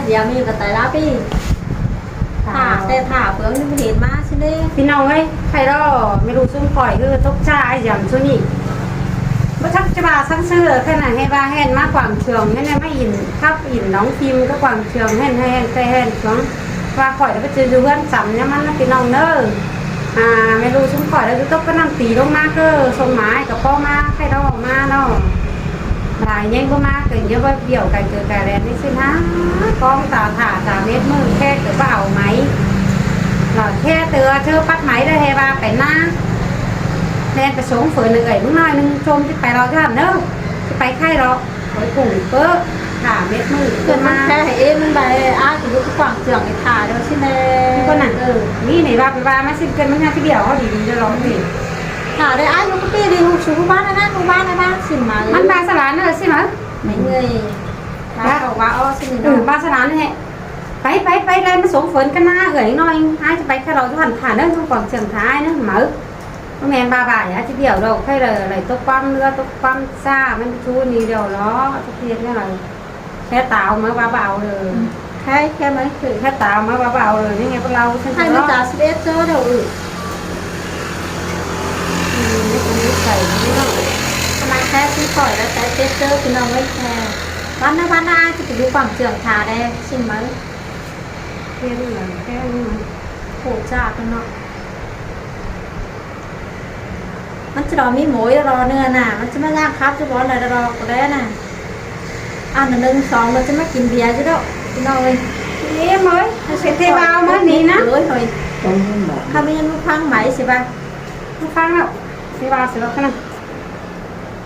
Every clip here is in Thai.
เดี๋ยวมีกับแต่ละปีถ่าแต่ถ่าเพิ่งไม่เห็นมาใช่ไหมพี่น้องเอ้ยใครรอไม่รู้ซุ่มข่อยคือตกใจอย่างซุนี่บ่ชักจะมาซักซื้อขนาดให้บ้าแห่นมากกว่าเชืองให้ไม่อินครับอินน้องพิมก็กว่าเชืองแห่นให้แต่แห่นช่วงว่าข่อยแล้วไปเจอเพื่อนจำเนี่ยมันพี่น้องเนอไม่รู้ซุ่มข่อยแล้วตกก็นั่งตีลงมาก็ส่งไม้กับพ่อมาใครรอมาเนาะหลายยังก็มาเกิดเยอะว่าเดี่ยวกันเจอกันแล้วนี่สินะกองตาถ่าตาเม็ดมือแค่เกิดว่าเอาไหมหล่อแค่เตือเธอปัดไหมได้เฮบาไปหน้าแทนไปสงฝืนหนึ่งมึงน้อยนึงชมที่ไปเราจะทำเนอะที่ไปไข่เราคอยกุ่งเปิ้ลถ่าเม็ดมือเกิดมาแค่เอ็มมันไปจะยุกกว่างเจืองไอ้ถ่าเดี๋ยวใช่ไหมก็นั่นนี่ไหนว่าไปว่าไม่สิ้นเกินมันงานที่เดียวเขาดีจะร้องสิถ่าได้ยุกปีดีหุบชูบ้านนะหุบบ้านนะบ้านสิมามันบาสลานเนอะใช่ไหมไม่เงยบอกว่าอ๋อสิบาสลานนี่ไปเลยมาสงฝืนกันหน้าน้อยจะไปแค่เราจะผ่านเนอะทุกคนเชียงท้ายเนอะเหมือแมนบาบ่ายที่เดียวเราแค่เลยตกปั๊มเรือตกปั๊มซ่ามันชูนี่เดียวล้อทุกทีนี่อะไรแค่ตาวมาเบาๆเลยแค่ไหมคือแค่ตาวมาเบาๆเลยนี่ไงพวกเราใช่มาจากสเปซเจอร์เดี๋ยวนี่ใส่นี่ต้องทำไมแค่ที่ปล่อยแล้วแต่สเปซเจอร์คือน้องไม่แค่บ้านหน้าจะไปดูกว่างเจืองถ่าได้ใช่ไหมแค่นี้แค่นี้โหจ้ากันเนาะมันจะรอมีหมูรอเนื้อน่ะมันจะไม่ยากครับจะบอกอะไรรอก็ได้น่ะ1 2มันจะไม่กินเบียร์จะได้พี่น้องเลยนี่mới sẽ thêm bao mới nè nè thôi không biết nó phăng máy gì ba nó phăng đâu thêm bao sẽ cái này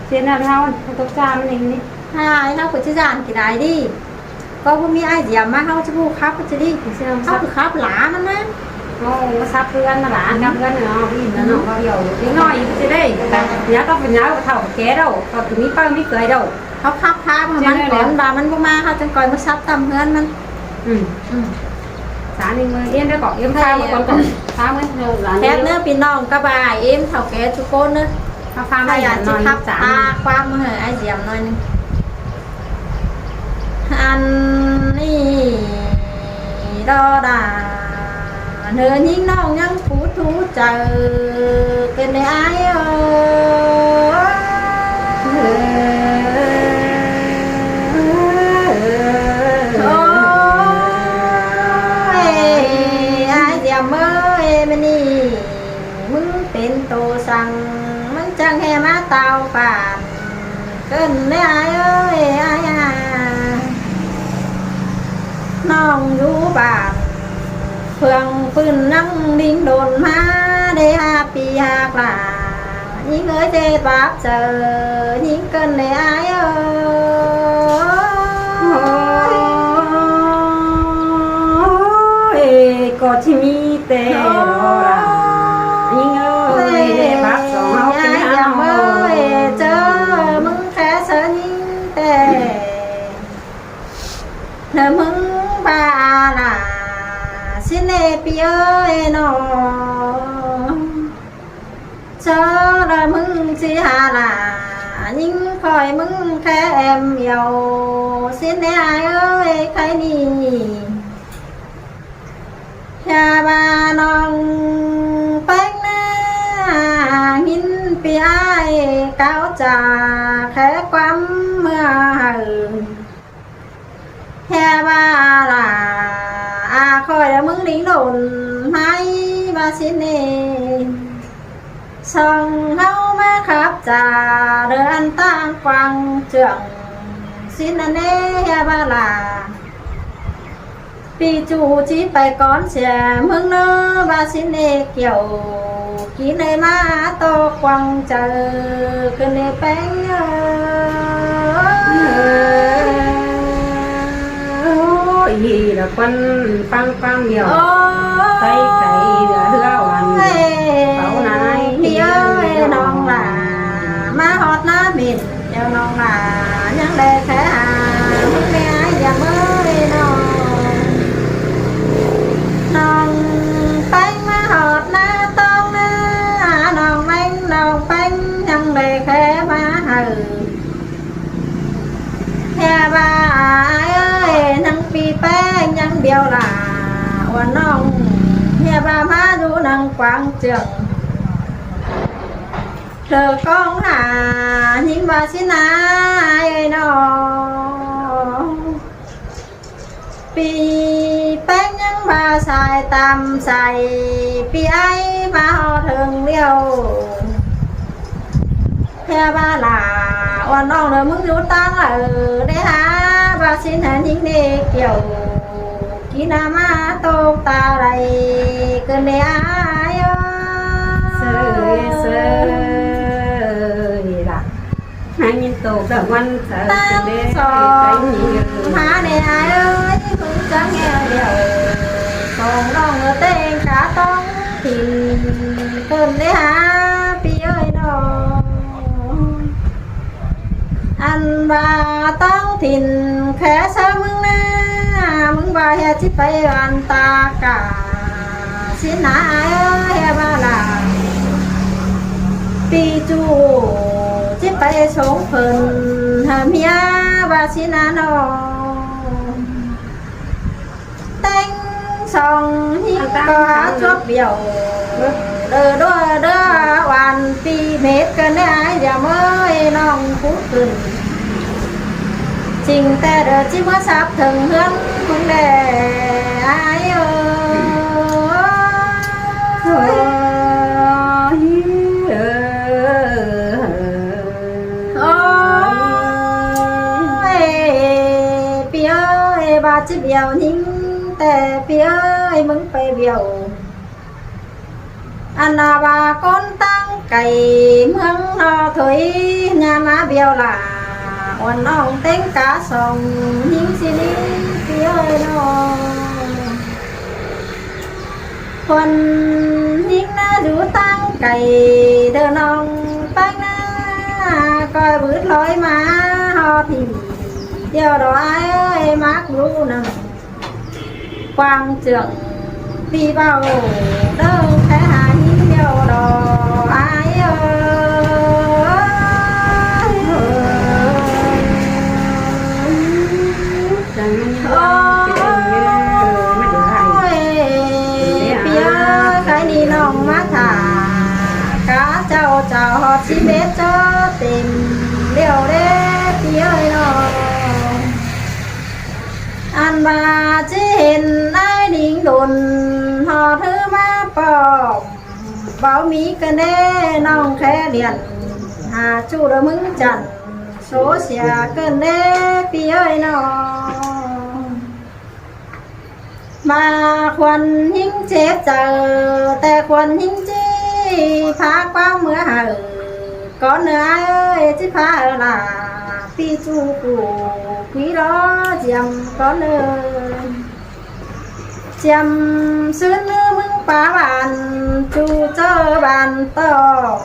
tiền nào đâu tôi cha mình đi haiเขาจะจานกี่ได้ดิก็พวกมีไอเดียมาเขาจะพูดครับก็จะดิเขาคือครับหลามันนะnó sắp พื่อนมาหลานกับเพื่อนเนาะพี่nó nó bao giờ tiếng nói gì sẽ đây nhớ có phần nhớ thầu ké đâu còn từ mi bao mi cười đâu เขาคับพามันก่อนบามันก็มาเขาจังก่อยมาซับตำเพื่อนมันสานี่มือเอ็มได้บอกเอ็มข้าวมาก่อนข้าวมั้ยแค่เนื้อปีน้องกระบายเอ็มเท่าแก่ทุกคนเนื้อข้าวไม่อยากจะทับตาความมือไอเสียมหน่อยนึงอันนี้ดอดาเนื้อยิ่งน้องยังพูดทูเจอเป็นไอ้มึงเป็นโตสั่งมันจังแห่มาเตาป่านเกินได้ไอ้เอ้ยไอ้น้องอยู่บ้านเพื่องปืนนั่งดิ้งโดนมาได้5 ปี5 กว่ายิ่งเอ้ยเจ็บปากเจอยิ่งเกินได้ไอ้เอ้ยก็ที่มีแต่ยิ่งเอ้ยได้บักสองเอาเป็นเอาเจอมึงแค่เสือยิ่งแต่เธอมึงบาล่ะสิเนปีเอ้ยน้องเจอแล้วมึงสิหาล่ะยิ่งคอยมึงแค่แอมเดียวสิเนไอเอ้ยใครนี่ยาบานองแป้งหน้าหินปีไอเก้าจ่าแค่ความเมื่อแค่บาล่ะคอยแล้วมึงดิ้งโดนให้บาสิเน่ส่องเข้ามาครับจ่าเดินตั้งกวางเจืองสินเน่ยาบาล่ะปีจูจีไปก้อนเสียมึงเนอบาสิเนเกี่ยวกินในมาโตกวางเจอขึ้นในแป้งgì là con phăng nhiều tay cày hứa hoàn bảo này đi ơi non là má hót ná mịn đeo non là nhắn đề thế muốn nghe ai giờ mới non bánh má hót ná tông ná non bánh nhắn đề thế má hừ he ba ơi năng pi pe biểu là oan nong hè ba má du năng quang trường thờ con hà nhìn bà xin ai nó vì bánh những bà xài tam xài vì ai mà họ thường liều theo ba là oan nong rồi muốn rút tăng ở đây hả bà xin hẹn những đi kiểu khi nào mà tô ta đây cơn đây ai ơi sơi là hai nhìn tổ đã ngoan sợ tăng để sò má này ai ơi cũng chẳng nghe điều còn non ở tên cả tông thì cơn đây hả pi ơi nó anh bà tông thìn khẽ sao mừng na mừng bà hè chỉ phải anh ta cả xin ai ơi hè ba là pi chu chỉ phải sống phần hàm hia bà xin anh nó tanh song hi có chốt biểu đơ đơ đơ hoàn pi mệt cơn ai giờ mới nong phút từng trình ta đỡ chỉ có sắp thường hướng cũng để ai ơi pi ơi bà chỉ biểu những tè pi ơi mừng phải biểu anh là bà con tăng cày mướn nó thôi nhà má biểu là oan nong tên cá sông những xin đi pi ơi nóคนยิ่งน่าดูตั้งไก่เดินน้องตั้งหน้าคอยบืดลอยมาหอถิ่มเดียวดอกไอ้เอ้ยมักรู้นังความเจืองพี่เบาเดินแค่หายิ่งเดียวดอกไอ้เอ้ย chẳng cái đi nong má thả cá trâu trào họp chi bếp cho tìm điều đế tí ơi nó ăn bà chỉ hình ai đỉnh đồn họ thứ má bò báo mỹ cân đế nong khẽ điện hà chu đỡ mứng chẳng số xẻ cân đế tí ơi nó mà khuẩn những chết chờแต่khuẩn những chi phá qua mưa hở có nữa ai ơi chứ phá là phi chu cụ quý đó chiêm có nữa chiêm sướng nữa mừng phá bàn chu cho bàn to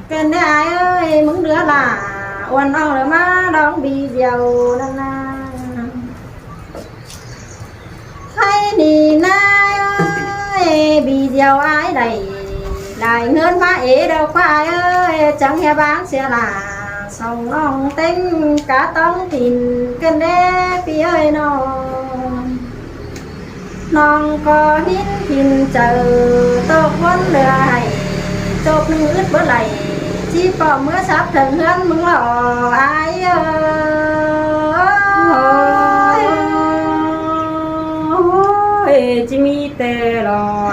cái này ai ơi mừng đứa là oan ong rồi má đón bị giàu nè hay đi nay ơi bị giàu ai đầy lại ngân má ế đâu khoai ơi chẳng nghe bán xe là sông non tính cả tông thìn kênh đế pi ơi non có hít thìn chờ tô quân lừa hay chộp nâng ướt bữa lầy chỉ có mưa sắp thần hơn mừng lò ai ơi chỉ mi tê lo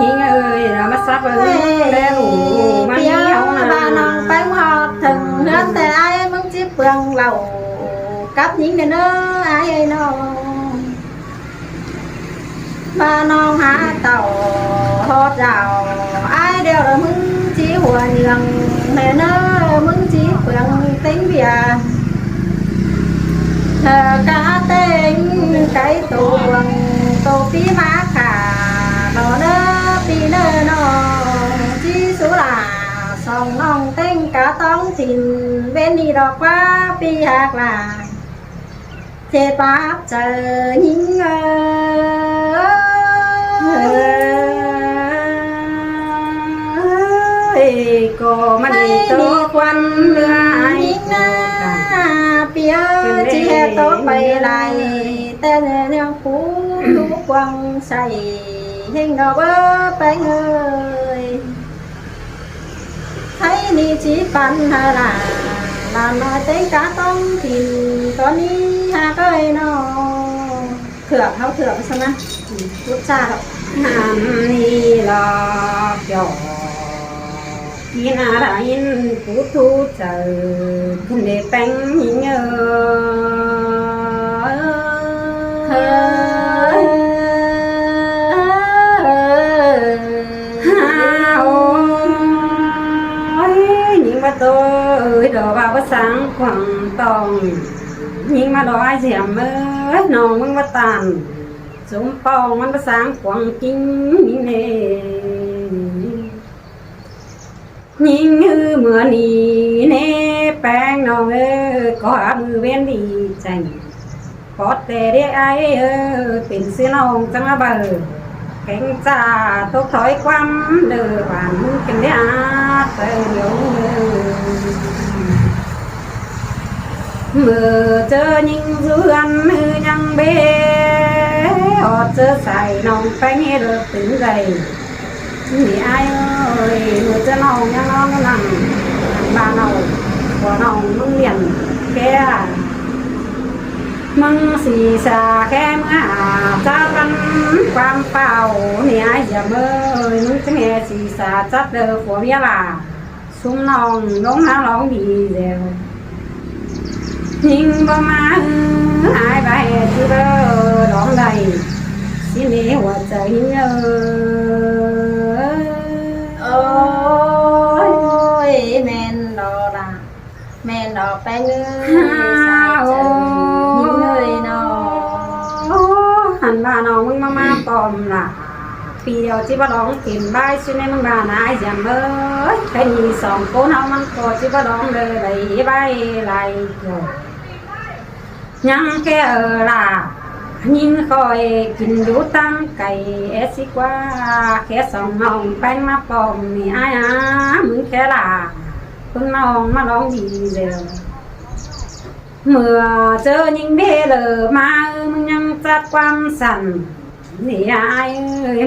nhìn ơi là mắt sắp ơi đeo đủ mà bia nhiều bà non bánh hot thần hơnแต่ai mừng chỉ phường lầu cắp những đền ơi ai ơi nó bà non há tàu hot rào ai đều là mừng chỉ hùa nhường nè nó mừng chỉ phường tính bia cá tên cái tổ phí má khả nó nơ pi nơ nó chỉ số là sông non tên cá tông thìn bên đi đọc qua pi hạt là chết bác chờ những cô mà đi tô quan những pi ơi chỉ hè tốt bay lại tên nhau phú thú quăng say hình đỏ bơ bánh ơi thấy đi chỉ pan hà là nói tới cá tông thì có đi hà cái nó thượng hao thượng sao nè rút xa đâu hàm ni lo kiểu khi nào đã in phú thu chờ không để bánh nhớ nhưng mà tôi đồ vào có sáng khoảng tòng nhưng mà đó ai dẻm mới nó mới bắt tàn chúng phongมันsáng khoảng kinh nè nhìn như mưa nì nè bang nó có mưa ven đi chành có thể để ai tình xưa nông chẳng bờ cánh cha tốt thói quăm lừa bản kinh để tới nhiều mưa chớ những dư ăn nhăng bé họ chớ xài nòng bánh hết được tính dày thì ai ơi mưa chớ nòng nhăng nó nằm bà nòng của nòng mưng liền kia mưng xì xà kém cha văn quam phao thì ai giờ ơi mưng chớ nghe xì xà chắc đờ của bia là súng nòng nóng há nóng gì dèo nhưng bao má ai bài chưa đón đầy xin để hòa trời nhớ ôi men đò bé ngư sai trời những người nó hẳn bà nóมึงมา ปอมล่ะปีเดียวที่บ้าร้องกินบ้ายชื่อในมึงบ้านายจำเอ้ยแค่นี้สองคนเอามันก็ที่บ้าร้องเลยไหลใบไหลยังแค่ล่ะยิ่งคอยกินดูตั้งไก่เอสิกว่าแค่สองน้องแป้งมาปอมนี่อ้ายมึงแค่ล่ะคุณน้องมาร้องดีเดียวเมื่อเจอยิ่งเบ้เลยมามึงยังจัดความสั่นนี่อ้าย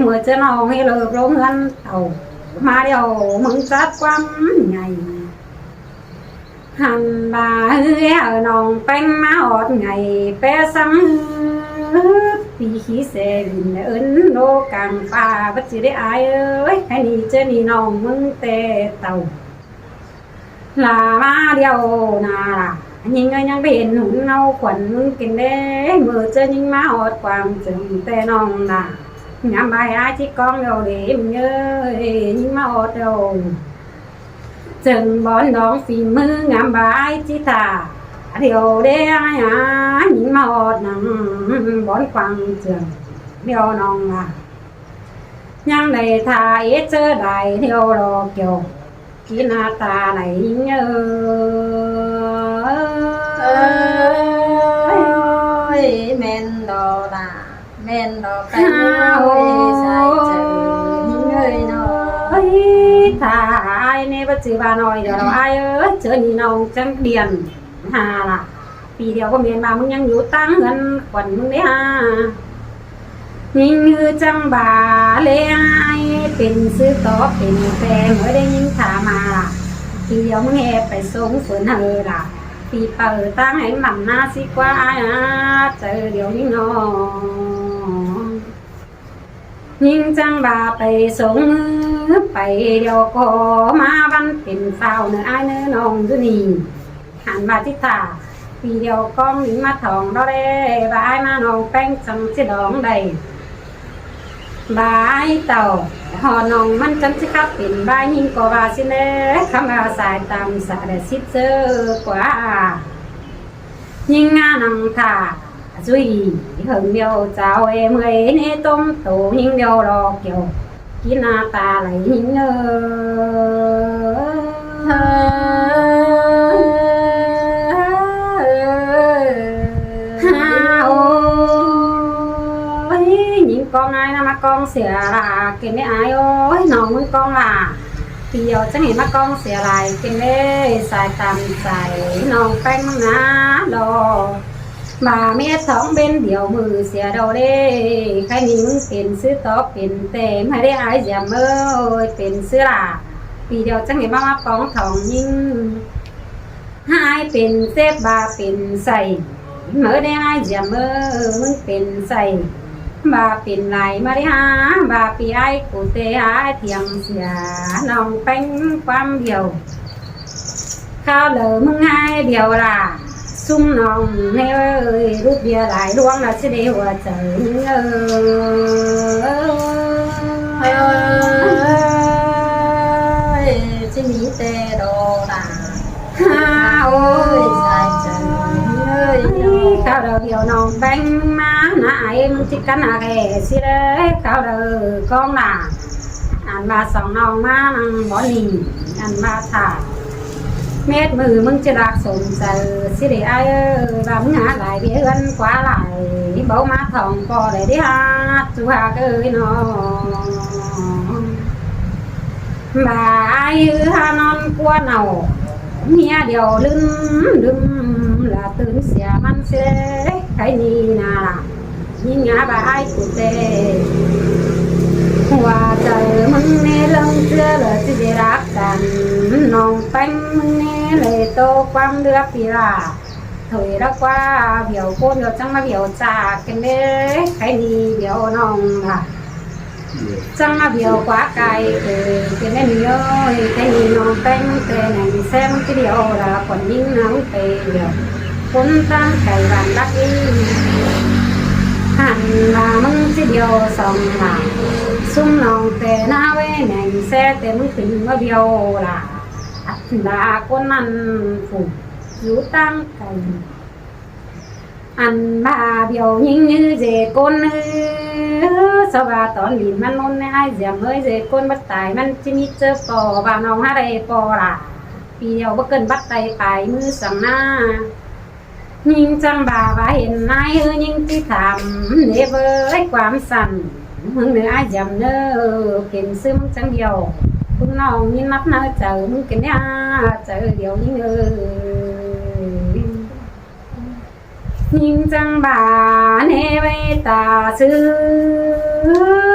เมื่อเจอน้องให้เลิกร้องเงินเอามาเดียวมึงจัดความใหญ่หันbà ở nòng bánh má ọt ngày bé sáng vì khí xe bình ấn nô càng pha bất chỉ để ai ơi hay đi chơi đi nòng mưng tê tàu là má điều nà nhìn ơi nhang biển hùng nâu quần mưng kinh đế mưa chơi nhưng má ọt quàng chừng tê nòng nà nhắm bài ai chỉ con đâu để nhớ nhưng má ọt đâu chừng bón đón phim mưa ngắm bài chỉ thả điều để ai nhìn mà ọt nắng bón quăng trường điều nòng là nhang này thả ít chơ đại điều đồ kiểu kỹ na ta này nhớ ơi men đò bé ngư sai trời những người nó thà ai nè bất chỉ bà nói giờ đâu ai ơi chơi nhìn nông trắng điền hà là vì điều có miền bàมึงยังอยู่ตั้งเงินขวัญมึงเนี่ยยิ่งคือจังบ่าเลยaiเป็นซื้อต่อเป็นแฟนเมื่อได้ยิ่งถามมาล่ะทีเดียวมึงแอบไปส่งฝืนเฮอล่ะปีเปิดตั้งให้หม่ำหน้าสิกว่าอ้ายเจอเดี๋ยวนี้น้องยิ่งจังบ่าไปส่งไปเดียวก็มาวันเป็นเฝ้าเนื้ออ้ายเนื้อน้องอยู่นี่หันมาที่ตาปีเดียวก้องนี้มาทองเราได้บ่ายมาน้องแป้งจังสิดองได้บ่ายเต่าหอน้องมันจังสิครับเป็นบ่ายยิ่งกว่าว่าสิเน่คำว่าสายตามสายสิบเจอกว่ายิ่งงานนังท่าduy hưởng điều chào em ấy nè tôm tổ những điều lò kiểu kỹ na ta lại những ôi những con ai mà con sẽ là cái này ai ơi nó muốn con là thì giờ chắc ngày mà con sẽ lại cái này xài tầm xài nó phanh ná đồ bà mẹ sóng bên điều mừ xìa đầu đê khai níมึงเป็นซื้อตอกเป็นแต่ไม่ได้อายอย่าเมื่อเป็นซื้อล่ะปีเดียวจังเห็นมาป้องทองยิ่งหายเป็นเซฟบาเป็นใส่เมื่อได้อายอย่าเมื่อมึงเป็นใส่บาเป็นไหลมาได้หาบาปีไอ้กูเตะหาเทียงเสียน้องเป็นความเดียวข้าวเหลือมึงให้เดียวล่ะซุ่มน้องเฮ้ยรูปเดียวหลายดวงละสิเดียวใจจะมีแต่ดอกด่า โอ้ย ใส่ใจเอ้ย ข้าวเดียวน้องแบงมาหน้าไอ้มึงจิกันอะไรสิเด้ข้าวเดียวกองน่ะอันมาสองน้องมานังบ่หนีอันมาถ่าเม็ดมือมึงจะรักสมใจสิเดียไอ้บำหาหลายเบี้ยนกว่าหลายเบามาทองพอได้ดิฮะจูฮาเกยน้องบ่ายฮานอนกวนเอาเมียเดียวลืมlàตื่นเสียมันเสียใครนี่นายิ่งหาบ่ายกูเตหัวใจมึงเนลงเชื่อเลยที่ได้รักกันน้องแป้งมึงเนเลยโตความเลือกปีละถอยรักว่าเบี่ยวโคนเดี๋ยวจังมาเบี่ยวจากกันเด้ใครดีเบี่ยวน้องค่ะจังมาเบี่ยวกว่าไกลเป็นได้มีเยอะใครดีน้องแป้งแต่ไหนแซมที่เดียวละคนยิ่งน้องไปเดียวคนตั้งไก่บ้านรักอีหันมามึงสิเดียวสองหลังซุ่มน้องแต่หน้าเว้แหน่งแซ่แต่มึงขึ้นมาเดียวล่ะอัดดาคนนั้นฝูอยู่ตั้งไก่อันบาเดียวยิ่งnhư dễ con sao bà tón nhìnมันนนai dẻm ơi dễ con bắt tàiมันchỉมีเจอปอบ่าวน้องหาได้ปอล่ะปีเดียวบ่เกินบัดไตไปมือสั่งหน้ายิ่งจังบ่าว่าเห็นนายยิ่งที่ถามเนเบอร์ไอ้ความสั่นมึงเหนือไอ้จำเนอเป็นซึมจังเดียวคุณน้องยิ่งนับเนอเจอมึงกันเนี่ยเจอเดียวยิ่งยิ่งจังบ่าเนไว้ตาซื้อ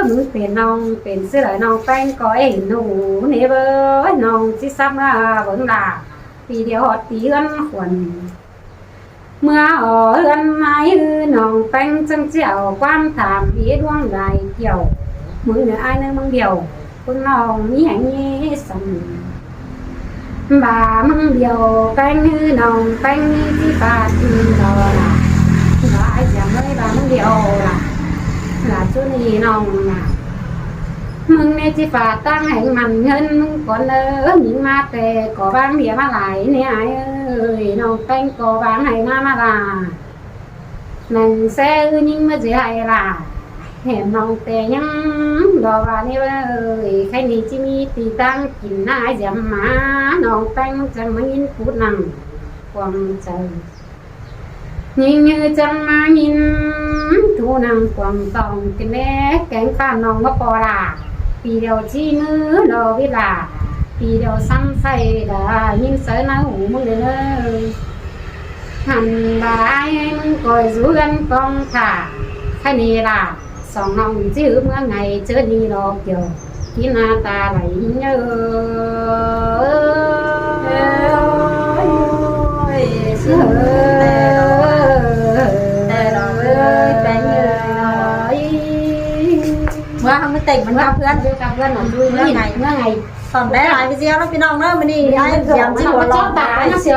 มึงเป็นน้องเป็นซื้อหลายน้องแป้งก้อยหนูเนเบอร์น้องที่ซ้ำละเบิ่งล่ะปีเดียวหอดปีเอื้อนขวัญเมื่ออ่อเอื้อนไม้น้องแป้งจังเจียวความถามปีดวงใดเกี่ยวมึงเหนือไอ้เนื้อมึงเดียวคุณน้องมีแห่งนี้สั่งบ่ามึงเดียวแป้งน้องแป้งที่ปาดรอล่ะบ่ไอ้จะไม่บ่ามึงเดียวล่ะชุนี้น้องน่ะมึงในที่ฝาตั้งให้มันเงินมึงก่อนยิงมาแต่ก่อบางเดียวมาหลายเนี่ยไอ้น้องแป้งก่อบางให้มาลานั่งแซ่ยิงมาจะให้ล่ะเห็นน้องแต่ยังดอกว่านี่ใครนี่จะมีตีตั้งกินหน้าจำมาน้องแป้งจะมายินพูดนั่งความใจยิ่งnhưจังมายินทูนังความต้องกันแน่แกงข้าน้องมาปอล่ะปีเดียวชี้มือรอเวลาปีเดียวซ้ำใส่ดายิ่งเสือหน้าหูมึงเลยหันบ่ายมึงคอยสู้กันกองถ่าแค่นี้ล่ะสองน้องจื้อเมื่อไงเจอดีรอเกี่ยวที่หน้าตาไหลเยแต่เราแต่เยอะเมื่อทำไม่ติดมันกับเพื่อน กับเพื่อนหนูดูเมื่อไง ตอนได้หลายไปเจียวแล้วพี่น้องเนาะมันนี่ ไอ้ ไอ้ เสี เสี ย ย ง ง ที่ ที่ หั หั ว ว เราะ เราะ ตา ตาย เสีย